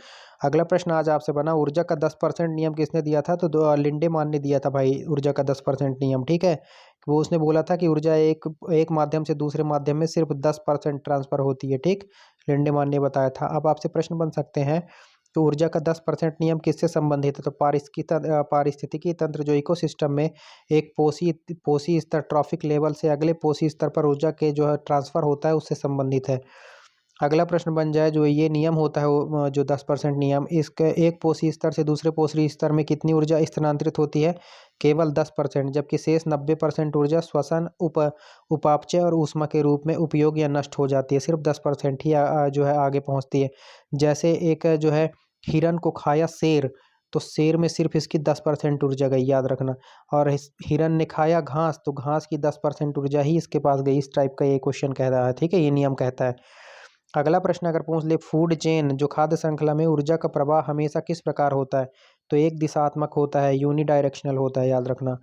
अगला प्रश्न आज आपसे बना ऊर्जा का 10% नियम किसने दिया था, तो लिंडेमान ने दिया था भाई ऊर्जा का 10% नियम, ठीक है। वो उसने बोला था कि ऊर्जा एक एक माध्यम से दूसरे माध्यम में सिर्फ 10% ट्रांसफर होती है, ठीक, लिंडेमान ने बताया था। अब आपसे प्रश्न बन सकते हैं तो ऊर्जा का 10% नियम किससे संबंधित है? तो पारिस्थितिकी तंत्र जो इकोसिस्टम में एक पोषी स्तर ट्रॉफिक लेवल से अगले पोषी स्तर पर ऊर्जा के जो है ट्रांसफर होता है उससे संबंधित है। अगला प्रश्न बन जाए, जो ये नियम होता है वो जो 10% नियम, इसके एक पोषी स्तर से दूसरे पोषी स्तर में कितनी ऊर्जा स्थानांतरित होती है? केवल 10%, जबकि शेष 90% ऊर्जा श्वसन उपापचय और ऊष्मा के रूप में उपयोग या नष्ट हो जाती है। सिर्फ 10% ही जो है आगे पहुंचती है। जैसे एक जो है हिरन को खाया शेर, तो शेर में सिर्फ इसकी 10% ऊर्जा गई, याद रखना। और हिरन ने खाया घास, तो घास की 10% ऊर्जा ही इसके पास गई। इस टाइप का ये क्वेश्चन कह रहा है, ठीक है, ये नियम कहता है। अगला प्रश्न अगर पूछ ले, फूड चेन जो खाद्य श्रृंखला में ऊर्जा का प्रवाह हमेशा किस प्रकार होता है? तो एक दिशात्मक होता है, यूनिडायरेक्शनल होता है, याद रखना।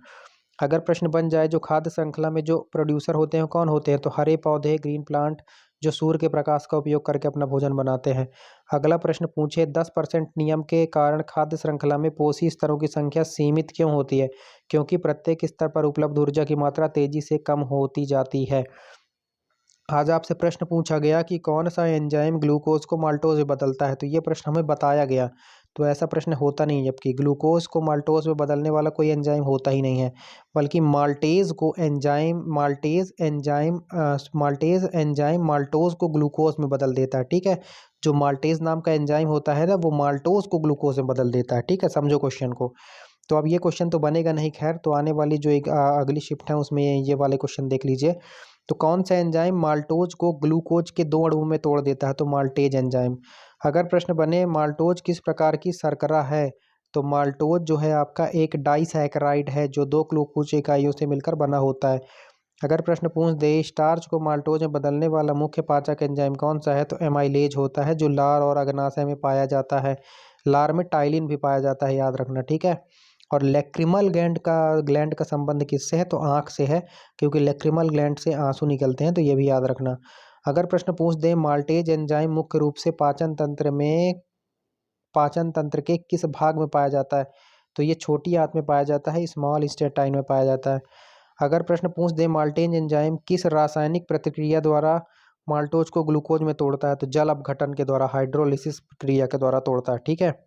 अगर प्रश्न बन जाए, जो खाद्य श्रृंखला में जो प्रोड्यूसर होते हैं कौन होते हैं? तो हरे पौधे, ग्रीन प्लांट, जो सूर्य के प्रकाश का उपयोग करके अपना भोजन बनाते हैं। अगला प्रश्न पूछे, 10% नियम के कारण खाद्य श्रृंखला में पोषी स्तरों की संख्या सीमित क्यों होती है? क्योंकि प्रत्येक स्तर पर उपलब्ध ऊर्जा की मात्रा तेजी से कम होती जाती है। आज आपसे प्रश्न पूछा गया कि कौन सा एंजाइम ग्लूकोज को माल्टोज में बदलता है? तो ये प्रश्न हमें बताया गया, तो ऐसा प्रश्न होता नहीं, जबकि ग्लूकोज को माल्टोज में बदलने वाला कोई एंजाइम होता ही नहीं है, बल्कि माल्टेज एंजाइम माल्टोज को ग्लूकोज में बदल देता है, ठीक है। जो माल्टेज नाम का एंजाइम होता है ना, वो माल्टोज को ग्लूकोज में बदल देता है, ठीक है, समझो क्वेश्चन को। तो अब ये क्वेश्चन तो बनेगा नहीं, खैर, तो आने वाली जो एक अगली शिफ्ट है उसमें ये वाले क्वेश्चन देख लीजिए। तो कौन सा एंजाइम माल्टोज को ग्लूकोज के 2 अणुओं में तोड़ देता है? तो माल्टेज एंजाइम। अगर प्रश्न बने, माल्टोज किस प्रकार की शर्करा है? तो माल्टोज जो है आपका एक डाइसैकेराइड है जो 2 ग्लूकोज इकाइयों से मिलकर बना होता है। अगर प्रश्न पूछ दे, स्टार्च को माल्टोज में बदलने वाला मुख्य पाचक एंजाइम कौन सा है? तो एमाइलेज होता है, जो लार और अग्नाशय में पाया जाता है। लार में टाइलिन भी पाया जाता है, याद रखना, ठीक है। और लैक्रिमल ग्लैंड का संबंध किससे है? तो आंख से है, क्योंकि लैक्रिमल ग्लैंड से आंसू निकलते हैं, तो ये भी याद रखना। अगर प्रश्न पूछ दे, माल्टेज एंजाइम मुख्य रूप से पाचन तंत्र के किस भाग में पाया जाता है? तो ये छोटी आंत में पाया जाता है, स्मॉल इंटेस्टाइन में पाया जाता है। अगर प्रश्न पूछ दे, माल्टेज एंजाइम किस रासायनिक प्रतिक्रिया द्वारा माल्टोज को ग्लूकोज में तोड़ता है? तो जल अपघटन के द्वारा, हाइड्रोलिसिस प्रक्रिया के द्वारा तोड़ता है, ठीक है।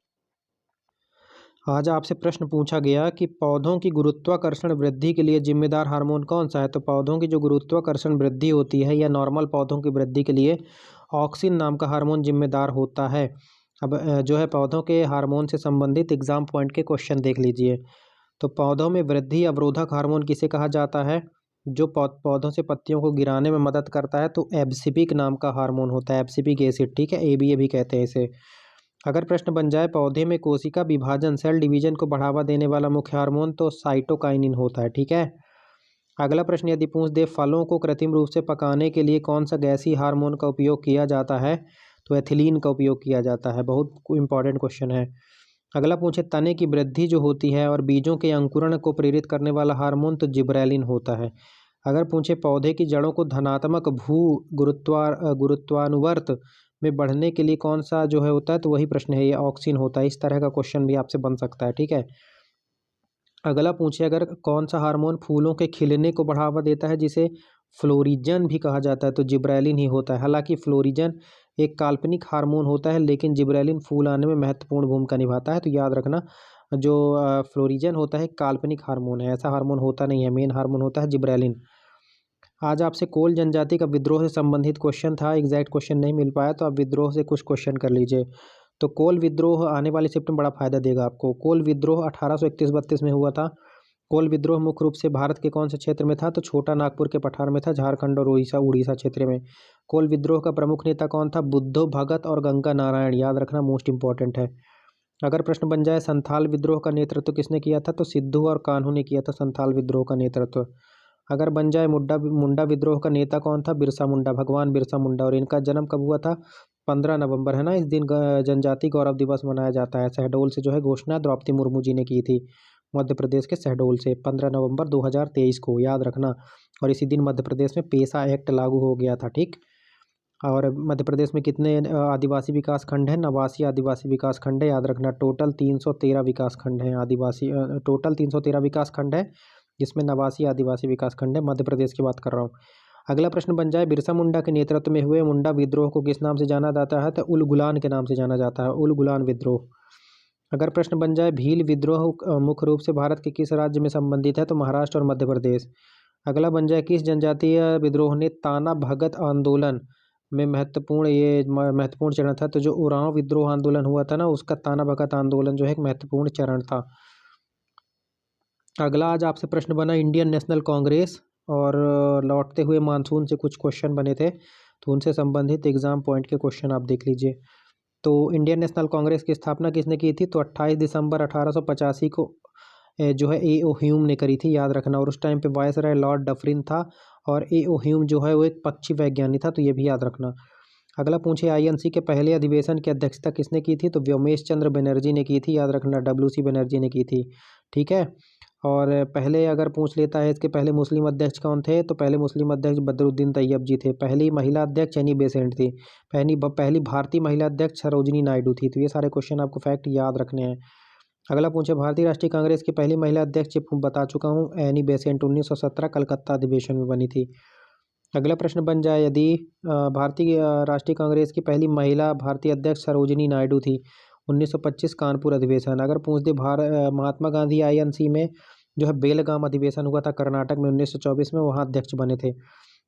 आज आपसे प्रश्न पूछा गया कि पौधों की गुरुत्वाकर्षण वृद्धि के लिए जिम्मेदार हार्मोन कौन सा है? तो पौधों की जो गुरुत्वाकर्षण वृद्धि होती है या नॉर्मल पौधों की वृद्धि के लिए ऑक्सिन नाम का हार्मोन जिम्मेदार होता है। अब जो है पौधों के हार्मोन से संबंधित एग्जाम पॉइंट के क्वेश्चन देख लीजिए। तो पौधों में वृद्धि अवरोधक हार्मोन किसे कहा जाता है? जो पौधों से पत्तियों को गिराने में मदद करता है, तो एब्सिपिक नाम का हार्मोन होता है, एब्सिपिक एसिड, ठीक है, एबीए भी कहते हैं इसे। अगर प्रश्न बन जाए, पौधे में कोशिका विभाजन सेल डिवीजन को बढ़ावा देने वाला मुख्य हार्मोन, तो साइटोकाइनिन होता है, ठीक है। अगला प्रश्न यदि पूछ दे, फलों को कृत्रिम रूप से पकाने के लिए कौन सा गैसीय हार्मोन का उपयोग किया जाता है? तो एथिलीन का उपयोग किया जाता है, बहुत इंपॉर्टेंट क्वेश्चन है। अगला पूछे, तने की वृद्धि जो होती है और बीजों के अंकुरण को प्रेरित करने वाला हार्मोन, तो जिब्रेलिन होता है। अगर पूछे, पौधे की जड़ों को धनात्मक भू गुरुत्वानुवर्त में बढ़ने के लिए कौन सा जो है होता है, तो वही प्रश्न है, ये ऑक्सिन होता है। इस तरह का क्वेश्चन भी आपसे बन सकता है, ठीक है। अगला पूछे, अगर कौन सा हार्मोन फूलों के खिलने को बढ़ावा देता है, जिसे फ्लोरिजन भी कहा जाता है, तो जिब्रेलिन ही होता है। हालांकि फ्लोरिजन एक काल्पनिक हार्मोन होता है, लेकिन जिब्रेलिन फूल आने में महत्वपूर्ण भूमिका निभाता है, तो याद रखना, जो फ्लोरिजन होता है काल्पनिक हार्मोन है, ऐसा हार्मोन होता नहीं है, मेन हार्मोन होता है जिब्रेलिन। आज आपसे कोल जनजाति का विद्रोह से संबंधित क्वेश्चन था, एग्जैक्ट क्वेश्चन नहीं मिल पाया, तो आप विद्रोह से कुछ क्वेश्चन कर लीजिए। तो कोल विद्रोह आने वाले शिफ्ट में बड़ा फायदा देगा आपको। कोल विद्रोह 1831-32 में हुआ था। कोल विद्रोह मुख्य रूप से भारत के कौन से क्षेत्र में था? तो छोटा नागपुर के पठार में था, झारखंड और उड़ीसा क्षेत्र में। कोल विद्रोह का प्रमुख नेता कौन था? बुद्धो भगत और गंगा नारायण, याद रखना, मोस्ट इंपॉर्टेंट है। अगर प्रश्न बन जाए, संथाल विद्रोह का नेतृत्व किसने किया था? तो सिद्धू और कान्हू ने किया था संथाल विद्रोह का नेतृत्व। अगर बन जाए, मुंडा विद्रोह का नेता कौन था? बिरसा मुंडा, भगवान बिरसा मुंडा। और इनका जन्म कब हुआ था? 15 नवंबर, है ना, इस दिन जनजाति गौरव दिवस मनाया जाता है। शहडोल से जो है घोषणा द्रौपदी मुर्मू जी ने की थी, मध्य प्रदेश के शहडोल से, 15 नवंबर 2023 को, याद रखना। और इसी दिन मध्य प्रदेश में पेसा एक्ट लागू हो गया था, ठीक। और मध्य प्रदेश में कितने आदिवासी विकास खंड हैं? 89 आदिवासी विकास खंड है, याद रखना। टोटल 313 विकास खंड हैं, टोटल 313 विकास खंड है, जिसमें 89 आदिवासी विकास खंड है। मध्य प्रदेश की बात कर रहा हूँ। अगला प्रश्न बन जाए, बिरसा मुंडा के नेतृत्व में हुए मुंडा विद्रोह को किस नाम से जाना जाता है? तो उलगुलान के नाम से जाना जाता है, उलगुलान विद्रोह। अगर प्रश्न बन जाए, भील विद्रोह मुख्य रूप से भारत के किस राज्य में संबंधित है? तो महाराष्ट्र और मध्य प्रदेश। अगला बन जाए, किस जनजातीय विद्रोह ने ताना भगत आंदोलन में महत्वपूर्ण चरण था? तो जो उरांव विद्रोह आंदोलन हुआ था ना, उसका ताना भगत आंदोलन जो है एक महत्वपूर्ण चरण था। अगला आज आपसे प्रश्न बना इंडियन नेशनल कांग्रेस, और लौटते हुए मानसून से कुछ क्वेश्चन बने थे, तो उनसे संबंधित एग्जाम पॉइंट के क्वेश्चन आप देख लीजिए। तो इंडियन नेशनल कांग्रेस की स्थापना किसने की थी? तो 28 दिसंबर 1885 को जो है ए ओ ह्यूम ने करी थी, याद रखना। और उस टाइम पे वायसराय लॉर्ड डफरिन था, और ए ओ ह्यूम जो है वो एक पक्षी वैज्ञानिक था, तो ये भी याद रखना। अगला पूछे, आईएनसी के पहले अधिवेशन की अध्यक्षता किसने की थी? तो व्योमेश चंद्र बनर्जी ने की थी, याद रखना, WC बनर्जी ने की थी, ठीक है। और पहले अगर पूछ लेता है इसके पहले मुस्लिम अध्यक्ष कौन थे? तो पहले मुस्लिम अध्यक्ष बदरुद्दीन तैयब जी थे। पहली महिला अध्यक्ष एनी बेसेंट थी। पहली भारतीय महिला अध्यक्ष सरोजिनी नायडू थी। तो ये सारे क्वेश्चन आपको फैक्ट याद रखने हैं। अगला पूछे, भारतीय राष्ट्रीय कांग्रेस की पहली महिला अध्यक्ष बता चुका हूँ, एनी बेसेंट 1917 कलकत्ता अधिवेशन में बनी थी। अगला प्रश्न बन जाए, यदि भारतीय राष्ट्रीय कांग्रेस की पहली महिला भारतीय अध्यक्ष सरोजिनी नायडू थी, 1925 कानपुर अधिवेशन। अगर पूछ दे महात्मा गांधी आईएनसी में जो है बेलगाम अधिवेशन हुआ था कर्नाटक में 1924 में, वहाँ अध्यक्ष बने थे।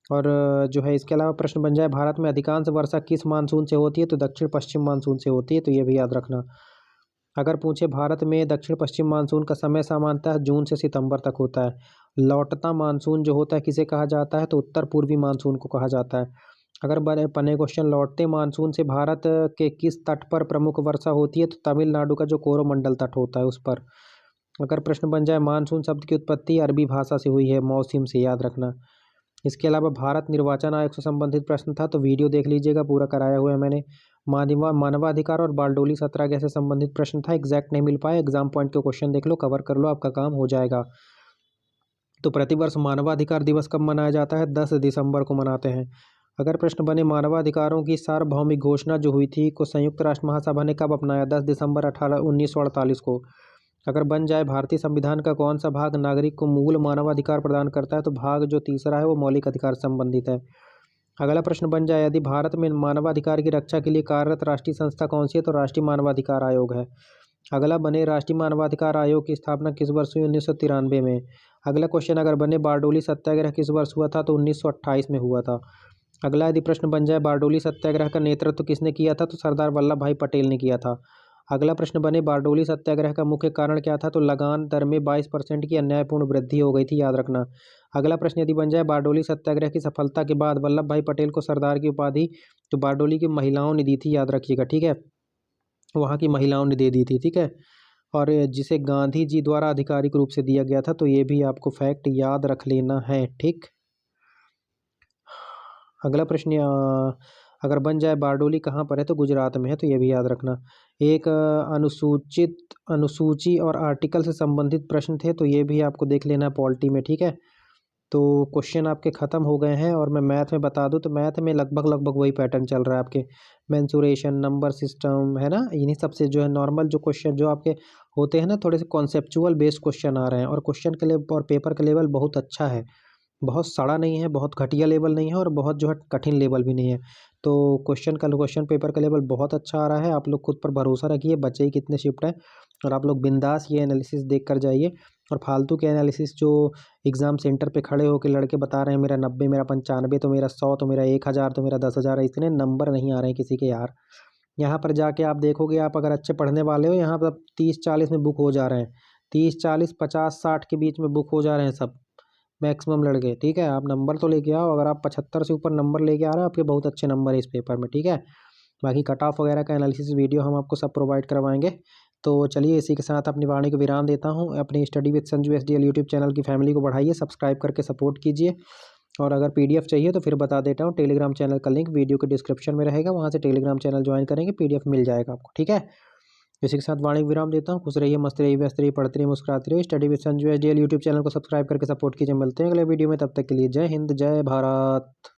और जो है इसके अलावा प्रश्न बन जाए, भारत में अधिकांश वर्षा किस मानसून से होती है? तो दक्षिण पश्चिम मानसून से होती है, तो ये भी याद रखना। अगर पूछे, भारत में दक्षिण पश्चिम मानसून का समय सामान्यतः जून से सितंबर तक होता है। लौटता मानसून जो होता है किसे कहा जाता है? तो उत्तर पूर्वी मानसून को कहा जाता है। अगर बने क्वेश्चन, लौटते मानसून से भारत के किस तट पर प्रमुख वर्षा होती है? तो तमिलनाडु का जो कोरोमंडल तट होता है उस पर। अगर प्रश्न बन जाए, मानसून शब्द की उत्पत्ति अरबी भाषा से हुई है, मौसम से, याद रखना। इसके अलावा भारत निर्वाचन आयोग से संबंधित प्रश्न था, तो वीडियो देख लीजिएगा, पूरा कराया हुआ है मैंने। मानवाधिकार और बारडोली सत्याग्रह से संबंधित प्रश्न था, एग्जैक्ट नहीं मिल पाया, एग्जाम पॉइंट के क्वेश्चन देख लो, कवर कर लो, आपका काम हो जाएगा। तो प्रतिवर्ष मानवाधिकार दिवस कब मनाया जाता है? 10 दिसंबर को मनाते हैं। अगर प्रश्न बने, मानवाधिकारों की सार्वभौमिक घोषणा जो हुई थी को संयुक्त राष्ट्र महासभा ने कब अपनाया? 10 दिसंबर 1948 को। अगर बन जाए, भारतीय संविधान का कौन सा भाग नागरिक को मूल मानवाधिकार प्रदान करता है? तो भाग जो तीसरा है वो मौलिक अधिकार से संबंधित है। अगला प्रश्न बन जाए, यदि भारत में मानवाधिकार की रक्षा के लिए कार्यरत राष्ट्रीय संस्था कौन सी है? तो राष्ट्रीय मानवाधिकार आयोग है। अगला बने, राष्ट्रीय मानवाधिकार आयोग की स्थापना किस वर्ष हुई? 1993 में। अगला क्वेश्चन अगर बने, बारडोली सत्याग्रह किस वर्ष हुआ था? तो 1928 में हुआ था। अगला यदि प्रश्न बन जाए, बारडोली सत्याग्रह का नेतृत्व किसने किया था? तो सरदार वल्लभ भाई पटेल ने किया था। अगला प्रश्न बने, बारडोली सत्याग्रह का मुख्य कारण क्या था? तो लगान दर में 22% की अन्यायपूर्ण वृद्धि हो गई थी, याद रखना। अगला प्रश्न यदि बन जाए, बारडोली सत्याग्रह की सफलता के बाद वल्लभ भाई पटेल को सरदार की उपाधि तो बारडोली की महिलाओं ने दी थी, याद रखिएगा, ठीक है, वहाँ की महिलाओं ने दे दी थी, ठीक है। और जिसे गांधी जी द्वारा आधिकारिक रूप से दिया गया था, तो ये भी आपको फैक्ट याद रख लेना है, ठीक। अगला प्रश्न अगर बन जाए, बारडोली कहाँ पर है? तो गुजरात में है, तो ये भी याद रखना। एक अनुसूची और आर्टिकल से संबंधित प्रश्न थे, तो ये भी आपको देख लेना है पॉलिटी में, ठीक है। तो क्वेश्चन आपके ख़त्म हो गए हैं। और मैं मैथ में बता दूं तो मैथ में लगभग वही पैटर्न चल रहा है आपके, मेंसुरेशन, नंबर सिस्टम, है ना, इन्हीं सबसे जो है नॉर्मल जो क्वेश्चन जो आपके होते हैं ना, थोड़े से कॉन्सेप्चुअल बेस्ड क्वेश्चन आ रहे हैं। और क्वेश्चन के लेवल और पेपर का लेवल बहुत अच्छा है, बहुत सड़ा नहीं है, बहुत घटिया लेवल नहीं है, और बहुत जो है कठिन लेवल भी नहीं है। तो क्वेश्चन पेपर का लेवल बहुत अच्छा आ रहा है। आप लोग खुद पर भरोसा रखिए, बच्चे ही कितने शिफ्ट हैं, और आप लोग बिंदास ये एनालिसिस देख कर जाइए। और फालतू के एनालिसिस जो एग्ज़ाम सेंटर पे खड़े होकर लड़के बता रहे हैं मेरा 90, मेरा 95, तो मेरा 100, तो मेरा 1000, तो मेरा 10,000 है, इतने नंबर नहीं आ रहे हैं किसी के यार। यहाँ पर जाके आप देखोगे, आप अगर अच्छे पढ़ने वाले हो, यहाँ पर 30-40 में बुक हो जा रहे हैं, 30-40, 50-60 के बीच में बुक हो जा रहे हैं सब मैक्सिमम लड़के, ठीक है। आप नंबर तो लेके आओ, अगर आप 75 से ऊपर नंबर लेके आ रहे हो, आपके बहुत अच्छे नंबर है इस पेपर में, ठीक है। बाकी कट ऑफ वगैरह का एनालिसिस वीडियो हम आपको सब प्रोवाइड करवाएंगे। तो चलिए, इसी के साथ अपनी वाणी को विराम देता हूँ। अपनी study with Sanju SDL YouTube channel की फैमिली को बढ़ाइए, सब्सक्राइब करके सपोर्ट कीजिए। और अगर PDF चाहिए तो फिर बता देता हूँ, टेलीग्राम चैनल का लिंक वीडियो के डिस्क्रिप्शन में रहेगा, वहाँ से टेलीग्राम चैनल ज्वाइन करेंगे, PDF मिल जाएगा आपको, ठीक है। इसी के साथ वाणी को विराम देता हूँ। खुश रहिए, मस्त रहिए, व्यस्त रहिए, पढ़ते रहिए, मुस्कुराते रहिए। Study with Sanju SDL YouTube channel को सब्सक्राइब करके सपोर्ट कीजिए। मिलते हैं अगले वीडियो में, तब तक के लिए जय हिंद, जय भारत।